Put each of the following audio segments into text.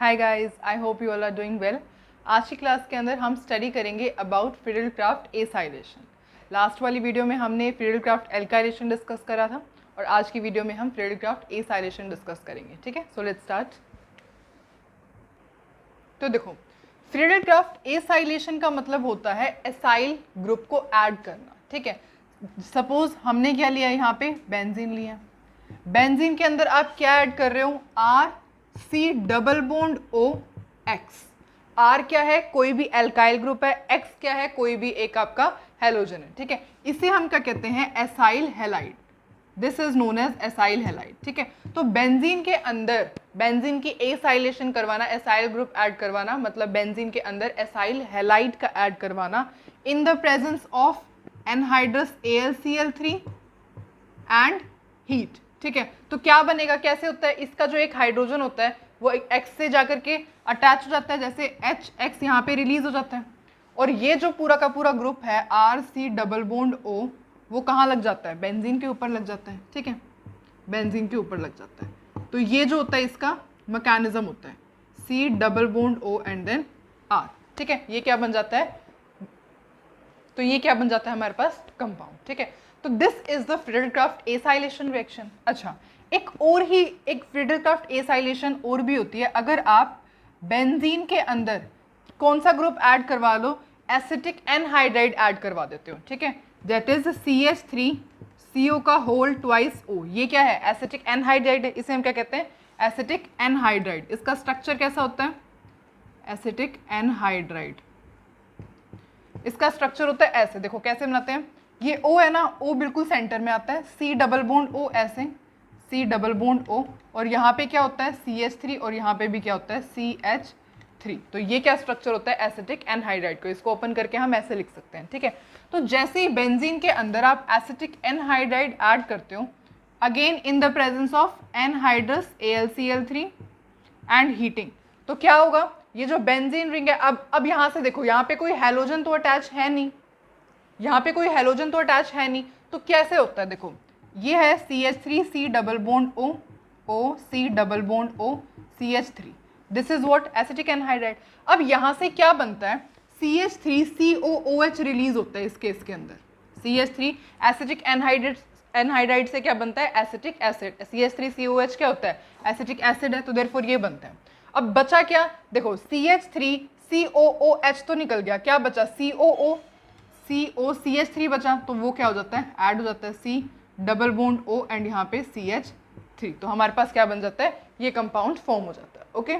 Hi guys, I hope you all are doing well. आज की class के अंदर हम स्टडी करेंगे अबाउट फ्रीडल-क्राफ्ट एसाइलेशन। लास्ट वाली वीडियो में हमने फ्रीडल-क्राफ्ट एल्काइलेशन डिस्कस करा था और आज की वीडियो में हम फ्रीडल-क्राफ्ट एसाइलेशन डिस्कस करेंगे। ठीक है, सो लेट्स स्टार्ट। तो देखो, फ्रीडल-क्राफ्ट एसाइलेशन का मतलब होता है एसाइल ग्रुप को ऐड करना। ठीक है, सपोज हमने क्या लिया, यहाँ पे बेंजीन लिया। बेंजीन के अंदर आप क्या ऐड कर रहे हो, R C double bond O X. R क्या है, कोई भी एल्काइल ग्रुप है, एक्स क्या है, कोई भी एक आपका हेलोजन है। ठीक है, इसे हम क्या कहते हैं, acyl halide. This is known as acyl halide. ठीक है, तो बेंजीन के अंदर बेंजीन की एसाइलेशन करवाना, एसाइल ग्रुप ऐड करवाना, मतलब बेंजीन के अंदर एसाइल हैलाइड का ऐड करवाना in the presence of anhydrous AlCl3 and heat. ठीक है, तो क्या बनेगा, कैसे होता है, इसका जो एक हाइड्रोजन होता है वो X से जाकर के अटैच हो जाता है, जैसे HX यहाँ पे रिलीज हो जाता है, और ये जो पूरा का पूरा ग्रुप है RC डबल बॉन्ड O वो कहाँ लग जाता है, बेंजीन के ऊपर लग जाता है। ठीक है, बेंजीन के ऊपर लग जाता है। तो ये जो होता है इसका मैकेनिज्म होता है C double bond O and then R। ठीक है, ये क्या बन जाता है, तो ये क्या बन जाता है हमारे पास, कंपाउंड। ठीक है, तो this is the Friedel-Crafts acylation reaction. अच्छा, एक फ्रीडल-क्राफ्ट एसाइलेशन और भी होती है, अगर आप बेंजीन के अंदर कौन सा ग्रुप ऐड करवा लो, एसिटिक एनहाइड्राइड ऐड करवा देते हो। ठीक है, दैट इज CH3CO का होल ट्वाइस O। ये क्या है, एसिटिक एनहाइड्राइड है, इसे हम क्या कहते हैं, एसिटिक एनहाइड्राइड। इसका स्ट्रक्चर कैसा होता है, एसिटिक एनहाइड्राइड, इसका स्ट्रक्चर होता है ऐसे। देखो कैसे बनाते हैं, ये O है ना, O बिल्कुल सेंटर में आता है, C डबल बॉन्ड O ऐसे, C डबल बॉन्ड O, और यहाँ पे क्या होता है CH3, और यहाँ पे भी क्या होता है CH3। तो ये क्या स्ट्रक्चर होता है एसिटिक एनहाइड्राइड को, इसको ओपन करके हम ऐसे लिख सकते हैं। ठीक है, तो जैसे ही बेंजीन के अंदर आप एसिटिक एनहाइड्राइड ऐड करते हो, again in the presence of anhydrous AlCl3 and heating, तो क्या होगा, ये जो बेंजीन रिंग है, अब यहाँ से देखो, यहाँ पे कोई हैलोजन तो अटैच है नहीं, यहाँ पे कोई हैलोजन तो अटैच है नहीं, तो कैसे होता है, देखो ये है CH3C double bond O C double bond O CH3, this is what, acetic anhydride. अब यहाँ से क्या बनता है, CH3COOH रिलीज होता है इस केस के अंदर। CH3 एसिटिक एनहाइड्राइड से क्या बनता है, एसिटिक एसिड। CH3COH क्या होता है, एसिटिक एसिड है, तो देयरफॉर ये बनता है। अब बचा क्या, देखो CH3COOH तो निकल गया, क्या बचा, COCH3 बचा, तो वो क्या हो जाता है, ऐड हो जाता है C double bond O and यहाँ पे CH3, तो हमारे पास क्या बन जाता है, ये कंपाउंड फॉर्म हो जाता है। ओके,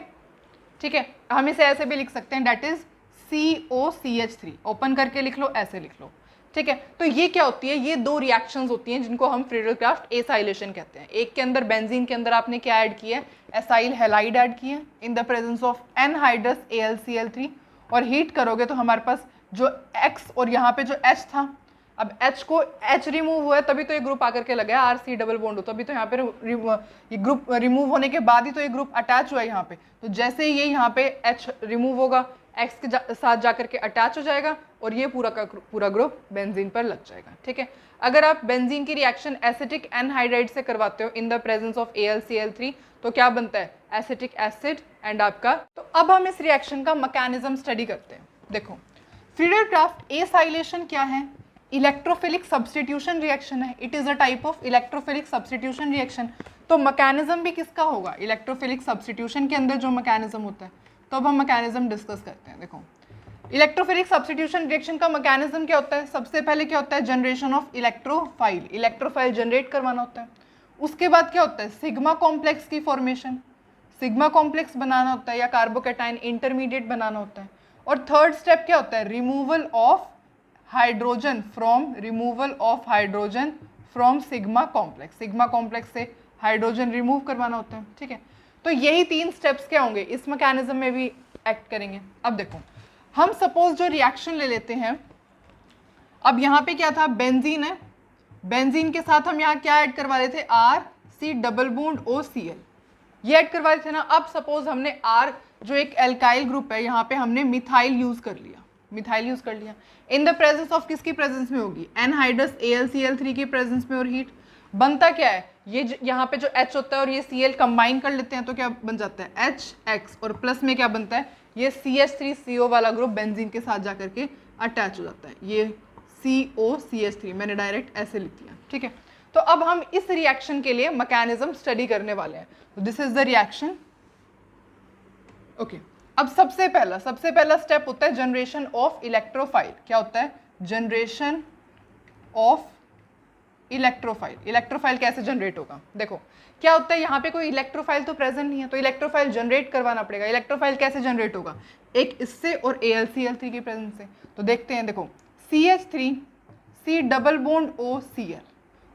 ठीक है, हम इसे ऐसे भी लिख सकते हैं, डेट इज COCH3, ओपन करके लिख लो, ऐसे लिख लो। ठीक है, तो ये क्या होती है, ये दो रिएक्शंस होती हैं जिनको हम फ्रीडल-क्राफ्ट एसाइलेशन कहते हैं। एक के अंदर बेंजीन के अंदर आपने क्या ऐड किया है, एसाइल हैलाइड ऐड किया है in the presence of anhydrous AlCl3, और हीट करोगे तो हमारे पास जो X और यहाँ पे जो H था, अब H रिमूव हुआ है तभी तो ये ग्रुप आकर के लगा है RC डबल बॉन्ड हो, तभी तो यहाँ पे ये ग्रुप रिमूव होने के बाद ही तो ये ग्रुप अटैच हुआ है यहाँ पे। तो जैसे ये यहाँ पे H रिमूव होगा, X के साथ जाकर के अटैच हो जाएगा और ये पूरा का पूरा ग्रुप बेंजीन पर लग जाएगा। ठीक है, अगर आप बेंजीन की रिएक्शन एसिटिक एनहाइड्राइड से करवाते हो in the presence of AlCl3, तो क्या बनता है, एसिटिक एसिड एंड आपका। तो अब हम इस रिएक्शन का मैकेनिज्म स्टडी करते हैं। देखो, फ्रीडल-क्राफ्ट एसाइलेशन क्या है, इलेक्ट्रोफिलिक सब्स्टिट्यूशन रिएक्शन है। It is a type of electrophilic substitution reaction. तो मैकेनिज्म भी किसका होगा, इलेक्ट्रोफिलिक सब्स्टिट्यूशन के अंदर जो मैकेनिज्म होता है। तो अब हम मैकेनिज्म डिस्कस करते हैं। देखो, इलेक्ट्रोफिलिक सब्स्टिट्यूशन रिएक्शन का मैकेनिज्म क्या होता है, सबसे पहले क्या होता है, जनरेशन ऑफ इलेक्ट्रोफाइल जनरेट करवाना होता है। उसके बाद क्या होता है, सिग्मा कॉम्प्लेक्स की फॉर्मेशन, सिग्मा कॉम्प्लेक्स बनाना होता है या कार्बोकैटायन इंटरमीडिएट बनाना होता है। और थर्ड स्टेप क्या होता है, removal of hydrogen from sigma complex, sigma complex से हाइड्रोजन रिमूव करवाना होता है। ठीक है, तो यही तीन स्टेप्स क्या होंगे, इस मैकेनिज्म में भी एक्ट करेंगे। अब देखो, हम सपोज जो रिएक्शन ले लेते हैं, अब यहाँ पे क्या था, बेंजीन है, बेंजीन के साथ हम यहाँ क्या ऐड करवा रहे थे, RC डबल बॉन्ड OCl, ये ऐड करवा रहे थे ना। अब सपोज हमने R जो एक एल्काइल ग्रुप है, यहाँ पे हमने मिथाइल यूज कर लिया, इन द प्रेजेंस ऑफ किसकी प्रेजेंस में होगी, एनहाइड्रस AlCl3 की प्रेजेंस में, और हीट बनता क्या है, यहाँ पे जो H होता है और ये Cl कंबाइन कर लेते हैं तो क्या बन जाता है HX, और प्लस में क्या बनता है, ये CH3CO वाला ग्रुप बेंजीन के साथ जाकर के अटैच हो जाता है, ये COCH3 मैंने डायरेक्ट ऐसे लिख दिया, ठीक है। तो अब हम इस रिएक्शन के लिए मैकेनिज्म स्टडी करने वाले हैं। तो this is the reaction, okay. अब सबसे पहला स्टेप होता है जनरेशन ऑफ इलेक्ट्रोफाइल। क्या होता है, जनरेशन ऑफ इलेक्ट्रोफाइल। इलेक्ट्रोफाइल कैसे जनरेट होगा, देखो क्या होता है, यहाँ पे कोई इलेक्ट्रोफाइल तो प्रेजेंट नहीं है, तो इलेक्ट्रोफाइल जनरेट करवाना पड़ेगा। इलेक्ट्रोफाइल कैसे जनरेट होगा, एक इससे और AlCl3 की प्रेजेंस से। तो देखते हैं, देखो CH3 C double bond OCl,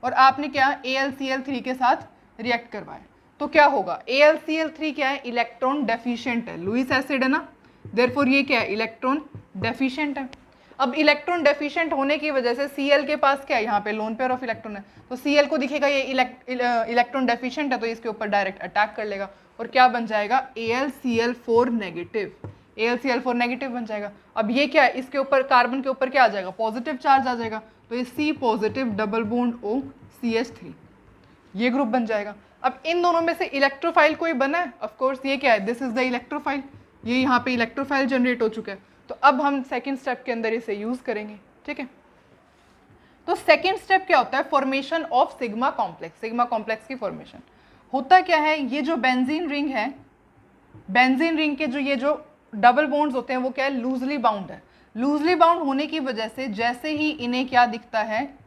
और आपने क्या AlCl3 के साथ रिएक्ट करवाया, तो क्या होगा, AlCl3 क्या है, इलेक्ट्रॉन डेफिशिएंट है, लुईस एसिड है ना, देयरफॉर ये क्या है, इलेक्ट्रॉन डेफिशिएंट है। अब इलेक्ट्रॉन डेफिशिएंट होने की वजह से Cl के पास क्या है, यहाँ पे लोन पेयर ऑफ इलेक्ट्रॉन है, तो Cl को दिखेगा ये इलेक्ट्रॉन डेफिशिएंट है, तो इसके ऊपर डायरेक्ट अटैक कर लेगा और क्या बन जाएगा, AlCl4 नेगेटिव, AlCl4 नेगेटिव बन जाएगा। अब ये क्या है, इसके ऊपर कार्बन के ऊपर क्या आ जाएगा, पॉजिटिव चार्ज आ जाएगा, तो ये C positive double bond O CH3, ये ग्रुप बन जाएगा। अब इन दोनों में से इलेक्ट्रोफाइल कोई बना है, ऑफ कोर्स ये क्या है, दिस इज द इलेक्ट्रोफाइल, ये यहाँ पे इलेक्ट्रोफाइल जनरेट हो चुका है। तो अब हम सेकंड स्टेप के अंदर इसे यूज करेंगे, ठीक है। तो सेकंड स्टेप क्या होता है, formation of sigma complex. Sigma complex की फॉर्मेशन होता क्या है, ये जो बेंजीन रिंग है, बेंजीन रिंग के जो ये जो डबल बॉन्ड्स होते हैं वो क्या है, लूजली बाउंड है। लूजली बाउंड होने की वजह से जैसे ही इन्हें क्या दिखता है,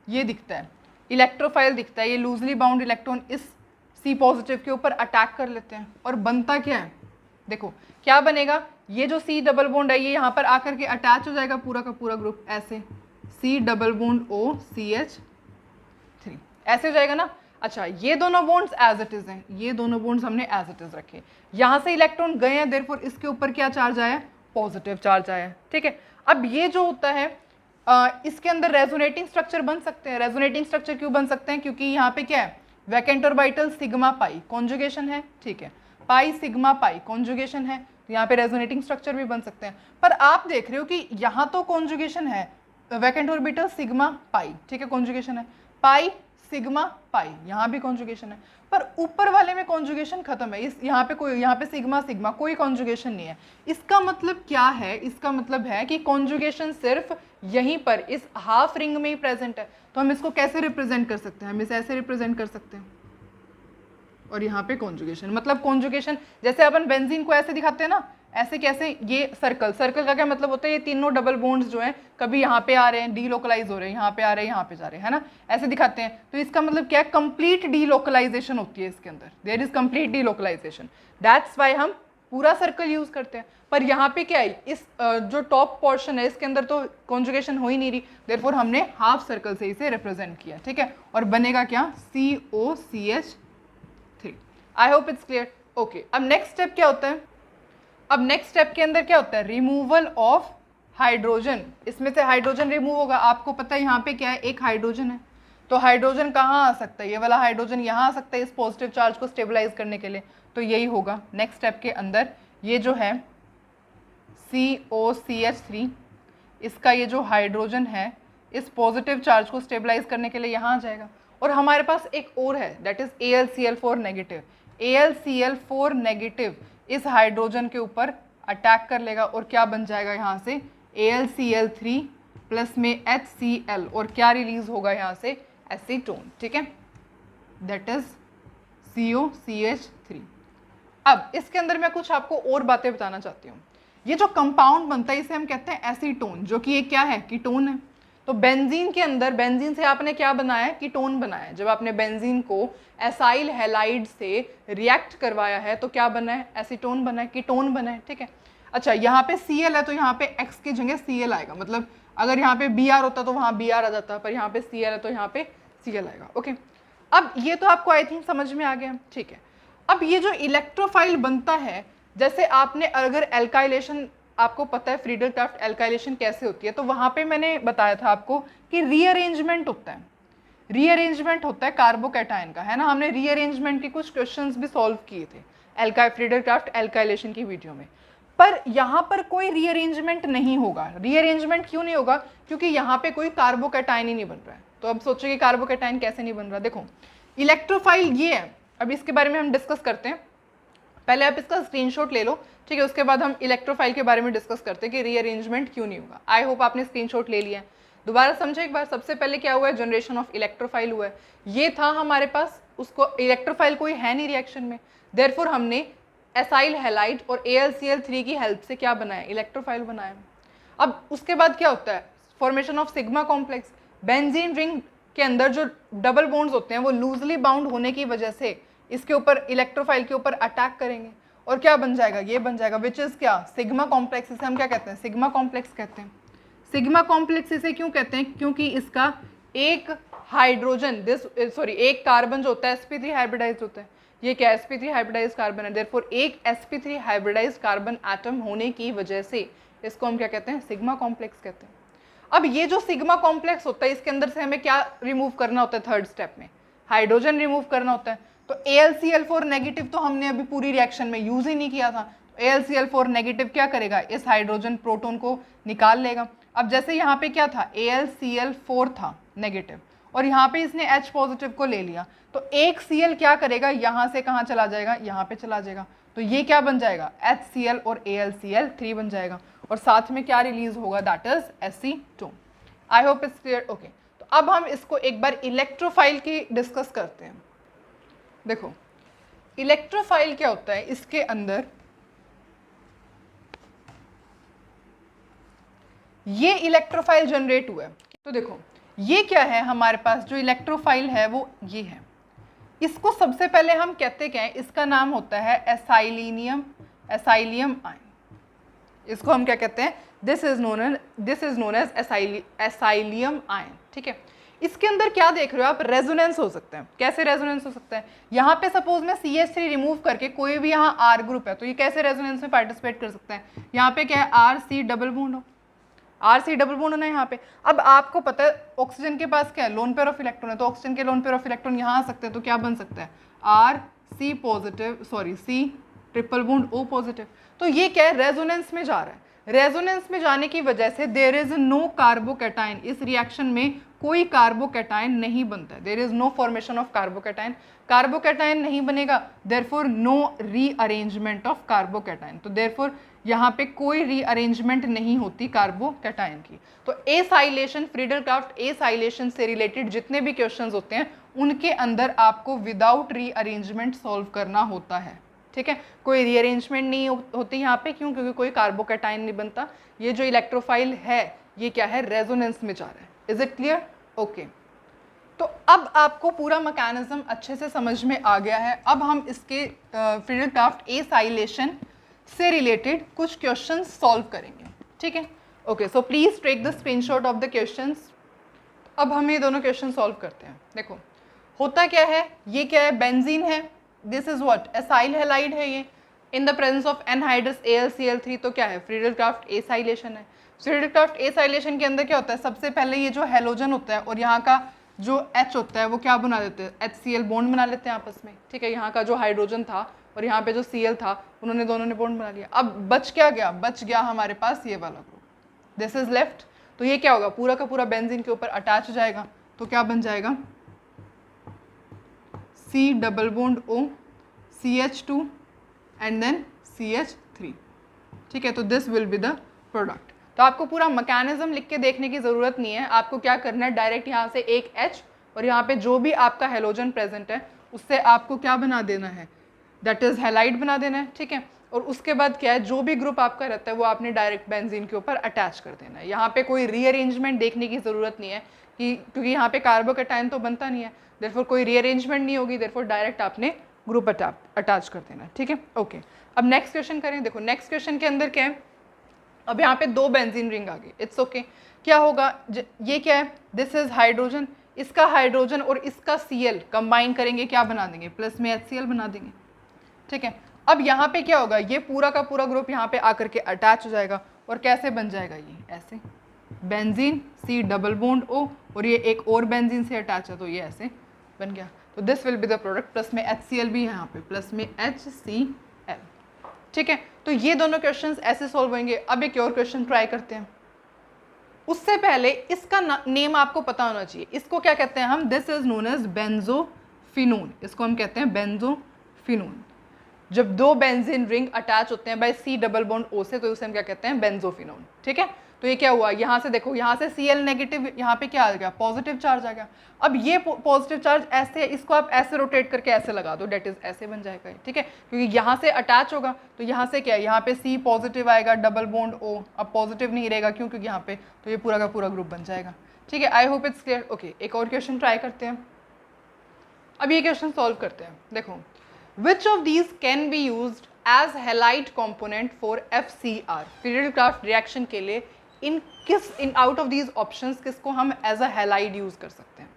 ये दिखता है इलेक्ट्रोफाइल दिखता है, ये लूजली बाउंड इलेक्ट्रॉन इस C पॉजिटिव के ऊपर अटैक कर लेते हैं, और बनता क्या है, देखो क्या बनेगा, ये जो C डबल बॉन्ड है ये यहाँ पर आकर के अटैच हो जाएगा पूरा का पूरा ग्रुप, ऐसे C double bond O CH3 ऐसे हो जाएगा ना। अच्छा, ये दोनों बॉन्ड्स एज इट इज हैं, ये दोनों बॉन्ड्स हमने एज इट इज रखे, यहाँ से इलेक्ट्रॉन गए हैं, देयरफॉर इसके ऊपर क्या चार्ज आया, पॉजिटिव चार्ज आया, ठीक है। अब ये जो होता है इसके अंदर रेजोनेटिंग स्ट्रक्चर बन सकते हैं। रेजोनेटिंग स्ट्रक्चर क्यों बन सकते हैं, क्योंकि यहाँ पे क्या है, vacant orbital sigma pi conjugation है, ठीक है, पाई सिग्मा पाई कॉन्जुगेशन है, तो यहाँ पे रेजोनेटिंग स्ट्रक्चर भी बन सकते हैं। पर आप देख रहे हो कि यहाँ तो कॉन्जुगेशन है, वैकेंट ऑर्बिटल सिग्मा पाई, ठीक है, कॉन्जुगेशन है, पाई सिग्मा पाई, यहाँ भी कॉन्जुगेशन है, पर ऊपर वाले में कॉन्जुगेशन खत्म है, इस यहाँ पे कोई, यहाँ पे सिग्मा सिग्मा कोई कॉन्जुगेशन नहीं है। इसका मतलब क्या है, इसका मतलब है कि कॉन्जुगेशन सिर्फ यहीं पर इस हाफ रिंग में ही प्रेजेंट है। तो हम इसको कैसे रिप्रेजेंट कर सकते हैं, हम इसे ऐसे रिप्रेजेंट कर सकते हैं, और यहाँ पे कॉन्जुगेशन, मतलब कॉन्जुगेशन जैसे अपन बेंजीन को ऐसे दिखाते हैं ना, ऐसे कैसे, ये सर्कल, सर्कल का क्या मतलब होता है, ये तीनों डबल बॉन्ड्स जो हैं कभी यहाँ पे आ रहे हैं, डीलोकलाइज हो रहे हैं, यहाँ पे आ रहे हैं, यहाँ पे जा रहे हैं, है ना, ऐसे दिखाते हैं। तो इसका मतलब क्या है, कंप्लीट डीलोकलाइजेशन होती है इसके अंदर, there is complete delocalisation, that's why हम पूरा सर्कल यूज करते हैं। पर यहाँ पे क्या है, इस जो टॉप पोर्शन है इसके अंदर तो कॉन्जुगेशन हो ही नहीं रही, देयरफॉर हमने हाफ सर्कल से इसे रिप्रेजेंट किया, ठीक है, और बनेगा क्या, COCH3। I hope it's clear, okay. अब नेक्स्ट स्टेप क्या होता है, अब नेक्स्ट स्टेप के अंदर क्या होता है, रिमूवल ऑफ हाइड्रोजन। इसमें से हाइड्रोजन रिमूव होगा, आपको पता है यहाँ पे क्या है, एक हाइड्रोजन है, तो हाइड्रोजन कहाँ आ सकता है, ये वाला हाइड्रोजन यहाँ आ सकता है इस पॉजिटिव चार्ज को स्टेबलाइज करने के लिए, तो यही होगा नेक्स्ट स्टेप के अंदर। ये जो है COCH3, इसका ये जो हाइड्रोजन है इस पॉजिटिव चार्ज को स्टेबलाइज करने के लिए यहाँ आ जाएगा, और हमारे पास एक और है, that is AlCl4 negative. AlCl4 negative इस हाइड्रोजन के ऊपर अटैक कर लेगा, और क्या बन जाएगा यहाँ से, AlCl3 प्लस में HCl, और क्या रिलीज होगा यहाँ से, एसीटोन, ठीक है, दैट इज COCH3। अब इसके अंदर मैं कुछ आपको और बातें बताना चाहती हूँ। ये जो कंपाउंड बनता है इसे हम कहते हैं एसीटोन, जो कि ये क्या है, कीटोन है। तो बेंजीन के अंदर, बेंजीन से आपने क्या बनाया है, कीटोन बनाया है। जब आपने बेंजीन को एसाइल हैलाइड से रिएक्ट करवाया है तो क्या बना है, एसीटोन बना है, कीटोन बना है, ठीक है। अच्छा, यहाँ पे Cl है तो यहाँ पे X की जगह Cl आएगा, मतलब अगर यहाँ पे Br होता तो वहाँ Br आ जाता, पर यहाँ पे Cl है तो यहाँ पे Cl आएगा, ओके। अब ये तो आपको आई थिंक समझ में आ गया, ठीक है। अब ये जो इलेक्ट्रोफाइल बनता है, जैसे आपने अगर एल्काइलेशन, आपको पता है फ्रीडल क्राफ्ट एल्काइलेशन कैसे होती है, तो वहाँ पे मैंने बताया था आपको कि रीअरेंजमेंट होता है, रीअरेंजमेंट होता है कार्बोकैटायन का, है ना। हमने रीअरेंजमेंट के कुछ क्वेश्चंस भी सॉल्व किए थे फ्रीडल क्राफ्ट एल्काइलेशन की वीडियो में। पर यहाँ पर कोई रीअरेंजमेंट नहीं होगा। रीअरेंजमेंट क्यों नहीं होगा, क्योंकि यहाँ पे कोई कार्बोकैटायन ही नहीं बन रहा है। तो अब सोचो कि कार्बोकैटायन कैसे नहीं बन रहा। देखो इलेक्ट्रोफाइल ये है, अब इसके बारे में हम डिस्कस करते हैं। पहले आप इसका स्क्रीनशॉट ले लो, ठीक है, उसके बाद हम इलेक्ट्रोफाइल के बारे में डिस्कस करते हैं कि रीअरेंजमेंट क्यों नहीं होगा। आई होप आपने स्क्रीनशॉट ले लिया है। दोबारा समझे एक बार, सबसे पहले क्या हुआ है, जनरेशन ऑफ इलेक्ट्रोफाइल हुआ है, ये था हमारे पास, उसको इलेक्ट्रोफाइल कोई है नहीं रिएक्शन में, देयरफॉर हमने एसाइल हैलाइड और AlCl3 की हेल्प से क्या बनाया, इलेक्ट्रोफाइल बनाया। अब उसके बाद क्या होता है, formation of sigma complex. Benzene ring के अंदर जो डबल बॉन्ड्स होते हैं वो लूजली बाउंड होने की वजह से इसके ऊपर, इलेक्ट्रोफाइल के ऊपर अटैक करेंगे और क्या बन जाएगा, ये बन जाएगा, विच इज क्या, सिग्मा कॉम्प्लेक्स। इसे हम क्या कहते हैं, सिग्मा कॉम्प्लेक्स कहते हैं। सिग्मा कॉम्प्लेक्स इसे क्यों कहते हैं, क्योंकि इसका एक हाइड्रोजन एक कार्बन जो होता है sp3 हाइब्रिडाइज्ड होता है, ये क्या sp3 हाइब्रिडाइज्ड कार्बन है, देयरफॉर एक sp3 हाइब्रिडाइज्ड कार्बन एटम होने की वजह से इसको हम क्या कहते हैं, सिग्मा कॉम्प्लेक्स कहते हैं। अब ये जो सिग्मा कॉम्प्लेक्स होता है, इसके अंदर से हमें क्या रिमूव करना होता है, थर्ड स्टेप में हाइड्रोजन रिमूव करना होता है। तो AlCl4 नेगेटिव तो हमने अभी पूरी रिएक्शन में यूज ही नहीं किया था, तो AlCl4 नेगेटिव क्या करेगा, इस हाइड्रोजन प्रोटॉन को निकाल लेगा। अब जैसे यहाँ पे क्या था, AlCl4 था नेगेटिव और यहाँ पे इसने H पॉजिटिव को ले लिया, तो एक Cl क्या करेगा, यहाँ से कहाँ चला जाएगा, यहाँ पे चला जाएगा, तो ये क्या बन जाएगा, HCl और AlCl3 बन जाएगा और साथ में क्या रिलीज होगा, that is Sc2। I hope it's clear. Okay, तो अब हम इसको एक बार इलेक्ट्रोफाइल की डिस्कस करते हैं। देखो इलेक्ट्रोफाइल क्या होता है, इसके अंदर ये इलेक्ट्रोफाइल जनरेट हुआ है, तो देखो ये क्या है हमारे पास, जो इलेक्ट्रोफाइल है वो ये है। इसको सबसे पहले हम कहते क्या है, इसका नाम होता है एसाइलियम आयन। इसको हम क्या कहते हैं, this is known as acylium ion, ठीक है। इसके अंदर क्या देख रहे हो आप, रेजोनेंस हो सकता है। कैसे रेजोनेंस हो सकता है, यहाँ पे सपोज मैं CH3 रिमूव करके कोई भी यहाँ R ग्रुप है, तो ये कैसे रेजोनेंस में पार्टिसिपेट कर सकता है, यहाँ पे क्या है, RC डबल बॉन्ड हो, RC डबल बॉन्ड होना है यहाँ पे। अब आपको पता है ऑक्सीजन के पास क्या है, लोन पेयर ऑफ इलेक्ट्रॉन है, तो ऑक्सीजन के लोन पेयर ऑफ इलेक्ट्रॉन यहाँ आ सकते हैं, तो क्या बन सकता है, RC positive, C triple bond O positive. तो ये क्या है, रेजोनेंस में जा रहा है। रेजोनेंस में जाने की वजह से देयर इज नो कार्बोकैटायन, इस रिएक्शन में कोई कार्बोकैटायन नहीं बनता है, there is no formation of carbocation. Carbocation नहीं बनेगा, therefore no rearrangement of carbocation, तो देयरफॉर यहाँ पे कोई रीअरेंजमेंट नहीं होती कार्बोकैटायन की। तो एसाइलेशन, फ्रीडल-क्राफ्ट एसाइलेशन से रिलेटेड जितने भी क्वेश्चंस होते हैं उनके अंदर आपको विदाउट रीअरेंजमेंट सॉल्व करना होता है, ठीक है। कोई रीअरेंजमेंट नहीं होती यहाँ पे, क्यों, क्योंकि कोई कार्बोकैटायन नहीं बनता। ये जो इलेक्ट्रोफाइल है ये क्या है, रेजोनेंस में जा रहा है। Is it clear? ओके, तो अब आपको पूरा मैकेनिज्म अच्छे से समझ में आ गया है। अब हम इसके फ्रीडल-क्राफ्ट एसाइलेशन से रिलेटेड कुछ क्वेश्चंस सॉल्व करेंगे, ठीक है। Okay, so please take the screenshot of the questions. अब हम ये दोनों क्वेश्चन सॉल्व करते हैं। देखो होता क्या है, ये क्या है, बेंजीन है, this is what, acyl halide है ये, in the presence of anhydrous AlCl3, तो क्या है, फ्रीडल-क्राफ्ट एसाइलेशन है। फ्रीडल-क्राफ्ट एसाइलेशन के अंदर क्या होता है, सबसे पहले ये जो हैलोजन होता है और यहाँ का जो H होता है वो क्या बना देते हैं, HCl बॉन्ड बना लेते हैं आपस में, ठीक है। यहाँ का जो हाइड्रोजन था और यहाँ पे जो Cl था, उन्होंने दोनों ने बॉन्ड बना लिया। अब बच क्या गया, बच गया हमारे पास ये वाला ग्रुप, दिस इज लेफ्ट। तो ये क्या होगा, पूरा का पूरा बेंजीन के ऊपर अटैच हो जाएगा, तो क्या बन जाएगा, C double bond O, CH2 and then CH3, ठीक है। तो this will be the product. तो आपको पूरा मैकेनिज्म लिख के देखने की ज़रूरत नहीं है, आपको क्या करना है, डायरेक्ट यहाँ से एक H और यहाँ पे जो भी आपका हेलोजन प्रेजेंट है उससे आपको क्या बना देना है, दैट इज हैलाइड बना देना है, ठीक है। और उसके बाद क्या है, जो भी ग्रुप आपका रहता है वो आपने डायरेक्ट बेंजीन के ऊपर अटैच कर देना है। यहाँ पे कोई रीअरेंजमेंट देखने की ज़रूरत नहीं है कि, क्योंकि यहाँ पे कार्बोकैटायन तो बनता नहीं है, देयरफॉर कोई रीअरेंजमेंट नहीं होगी, देयरफॉर डायरेक्ट आपने ग्रुप अटैच कर देना, ठीक है। ओके, अब नेक्स्ट क्वेश्चन करें। देखो नेक्स्ट क्वेश्चन के अंदर क्या है, अब यहाँ पे दो बेंजीन रिंग आ गई, इट्स ओके। क्या होगा, ये क्या है, दिस इज हाइड्रोजन, इसका हाइड्रोजन और इसका Cl कंबाइन करेंगे, क्या बना देंगे, प्लस में HCl बना देंगे, ठीक है। अब यहाँ पे क्या होगा, ये पूरा का पूरा ग्रुप यहाँ पे आकर के अटैच हो जाएगा और कैसे बन जाएगा, ये ऐसे benzene C double bond O और ये एक और बेंजीन से अटैच है, तो ये ऐसे बन गया। तो this will be the product, plus में HCl भी है यहाँ पे, प्लस में HCl, ठीक है। तो ये दोनों क्वेश्चंस ऐसे सॉल्व होंगे। अब एक और क्वेश्चन ट्राई करते हैं। उससे पहले इसका नेम आपको पता होना चाहिए, इसको क्या कहते हैं हम, दिस इज नोन एज फिनून, इसको हम कहते हैं बेंजोफिनून। जब दो बेंजीन रिंग अटैच होते हैं by C double bond O से, तो उसे हम क्या कहते हैं, बेंजोफिनोन। ठीक है, तो ये क्या हुआ, यहाँ से देखो, यहाँ से Cl नेगेटिव, यहाँ पे क्या आ गया, पॉजिटिव चार्ज आ गया। अब ये पॉजिटिव चार्ज ऐसे, इसको आप ऐसे रोटेट करके ऐसे लगा दो, डेट इज ऐसे बन जाएगा। ठीक है, क्योंकि यहाँ से अटैच होगा तो यहाँ से क्या है, यहाँ पे C पॉजिटिव आएगा, डबल बॉन्ड O अब पॉजिटिव नहीं रहेगा, क्यों, क्योंकि यहाँ पे, तो ये पूरा का पूरा ग्रुप बन जाएगा। ठीक है, I hope it's clear. Okay, एक और क्वेश्चन ट्राई करते हैं। अब ये क्वेश्चन सॉल्व करते हैं। देखो, which of these can be used as halide component for FCR, Friedel-Crafts reaction के लिए in out of these options किसको हम एज अ हैलाइड यूज कर सकते हैं।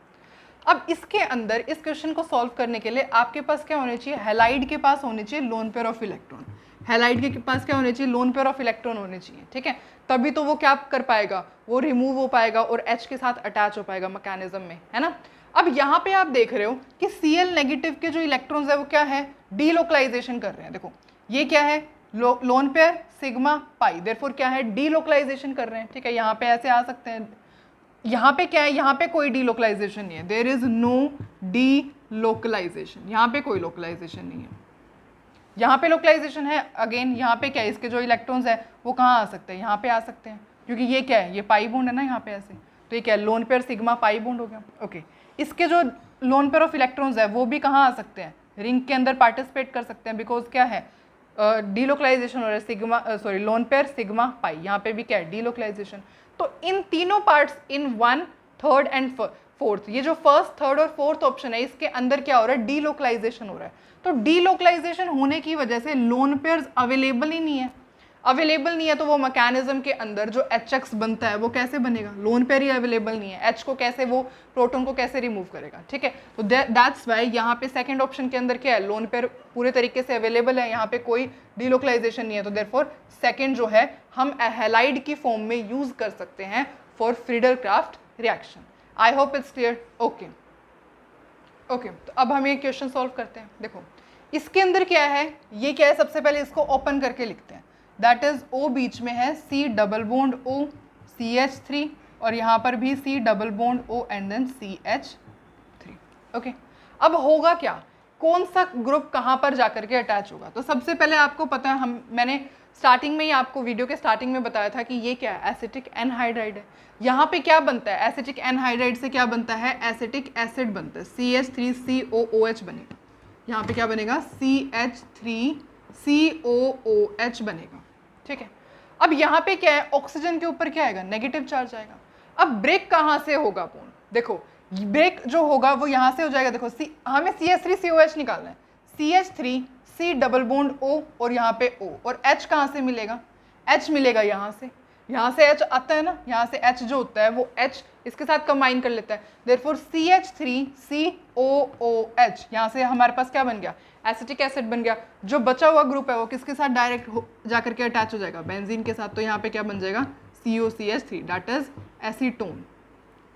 अब इसके अंदर इस क्वेश्चन को सॉल्व करने के लिए आपके पास क्या होने चाहिए, हैलाइड के पास होने चाहिए lone pair of electron. Halide के पास क्या होने चाहिए, लोन पेयर ऑफ इलेक्ट्रॉन होने चाहिए। ठीक है, तभी तो वो क्या कर पाएगा, वो रिमूव हो पाएगा और H के साथ अटैच हो पाएगा मैकेनिज्म में, है ना। अब यहाँ पे आप देख रहे हो कि Cl नेगेटिव के जो इलेक्ट्रॉन्स है वो क्या है, डीलोकलाइजेशन कर रहे हैं। देखो ये क्या है, lone pair sigma pi, therefore क्या है, डीलोकलाइजेशन कर रहे हैं। ठीक है, यहाँ पे ऐसे आ सकते हैं, यहाँ पे क्या है, यहाँ पे कोई डीलोकलाइजेशन नहीं है, देयर इज नो डीलोकलाइजेशन, यहाँ पे कोई लोकलाइजेशन नहीं है। यहाँ पे लोकलाइजेशन है, अगेन यहाँ पे क्या है, इसके जो इलेक्ट्रॉन्स है वो कहाँ आ सकते हैं, यहाँ पे आ सकते हैं, क्योंकि ये क्या है, ये पाई बॉन्ड है ना यहाँ पे ऐसे, तो ये क्या है, lone pair sigma pi bond हो गया। ओके, इसके जो लोन पेयर ऑफ इलेक्ट्रॉन्स है वो भी कहाँ आ सकते हैं, रिंग के अंदर पार्टिसिपेट कर सकते हैं, बिकॉज क्या है, डीलोकलाइजेशन हो रहा है, sigma sorry lone pair sigma pi, यहाँ पे भी क्या है, डीलोकलाइजेशन। तो इन तीनों parts in 1, 3rd and 4th, ये जो 1st, 3rd और 4th ऑप्शन है इसके अंदर क्या हो रहा है, डीलोकलाइजेशन हो रहा है। तो डीलोकलाइजेशन होने की वजह से लोन पेयर्स अवेलेबल ही नहीं है, अवेलेबल नहीं है, तो वो मैकेनिज्म के अंदर जो HX बनता है वो कैसे बनेगा, लोन पेयर ही अवेलेबल नहीं है, H को कैसे, वो प्रोटॉन को कैसे रिमूव करेगा। ठीक है, तो दैट्स वाई यहाँ पे सेकंड ऑप्शन के अंदर क्या है, लोन पेयर पूरे तरीके से अवेलेबल है, यहाँ पे कोई डीलोकलाइजेशन नहीं है, तो देयरफॉर सेकंड जो है हम हैलाइड की फॉर्म में यूज कर सकते हैं for Friedel-Crafts reaction. I hope it's clear. Okay okay, तो अब हम ये क्वेश्चन सॉल्व करते हैं। देखो इसके अंदर क्या है, ये क्या है, सबसे पहले इसको ओपन करके लिखते हैं, दैट इज O बीच में है, C double bond O CH3 और यहाँ पर भी C double bond O and then CH3। Okay, अब होगा क्या, कौन सा ग्रुप कहाँ पर जाकर के अटैच होगा। तो सबसे पहले आपको पता है, मैंने स्टार्टिंग में ही आपको वीडियो के स्टार्टिंग में बताया था कि ये क्या है, एसिटिक एनहाइड्राइड है। यहाँ पे क्या बनता है, एसिटिक एनहाइड्राइड से क्या बनता है, एसिटिक एसिड बनता है, CH3COOH बनेगा। यहाँ पे क्या बनेगा, CH3COOH बनेगा। ठीक है, अब यहाँ पे क्या है, ऑक्सीजन के ऊपर क्या आएगा, नेगेटिव चार्ज आएगा। अब ब्रेक कहाँ से होगा बॉन्ड, देखो ब्रेक जो होगा वो यहाँ से हो जाएगा। देखो हमें CH3COH निकालना है, CH3 C double bond O और यहाँ पे O, और H कहाँ से मिलेगा, H मिलेगा यहाँ से H आता है ना, यहाँ से H जो होता है वो H इसके साथ कंबाइन कर लेता है, देयरफॉर CH3COOH, यहाँ से हमारे पास क्या बन गया, एसिटिक एसिड बन गया। जो बचा हुआ ग्रुप है वो किसके साथ डायरेक्ट जाकर के अटैच हो जाएगा, बेंजीन के साथ, तो यहाँ पे क्या बन जाएगा, COCH3 दैट इज एसीटोन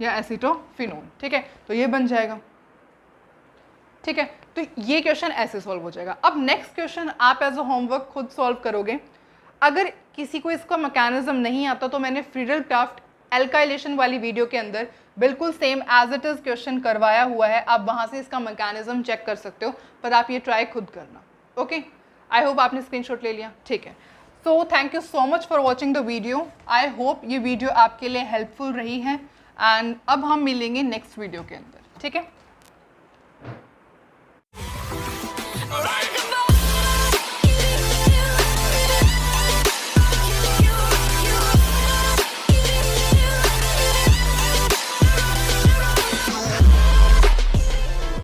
या एसिटोफिनोन। ठीक है, तो ये बन जाएगा। ठीक है, तो ये क्वेश्चन ऐसे सॉल्व हो जाएगा। अब नेक्स्ट क्वेश्चन आप एज अ होमवर्क खुद सॉल्व करोगे। अगर किसी को इसका मैकेनिज्म नहीं आता तो मैंने फ्रीडल-क्राफ्ट एल्काइलेशन वाली वीडियो के अंदर बिल्कुल same as it is question करवाया हुआ है, आप वहां से इसका मैकेनिज्म चेक कर सकते हो, पर आप ये ट्राई खुद करना। ओके, आई होप आपने स्क्रीनशॉट ले लिया। ठीक है, so thank you so much for watching the video. I hope ये वीडियो आपके लिए हेल्पफुल रही है, एंड अब हम मिलेंगे नेक्स्ट वीडियो के अंदर। ठीक है।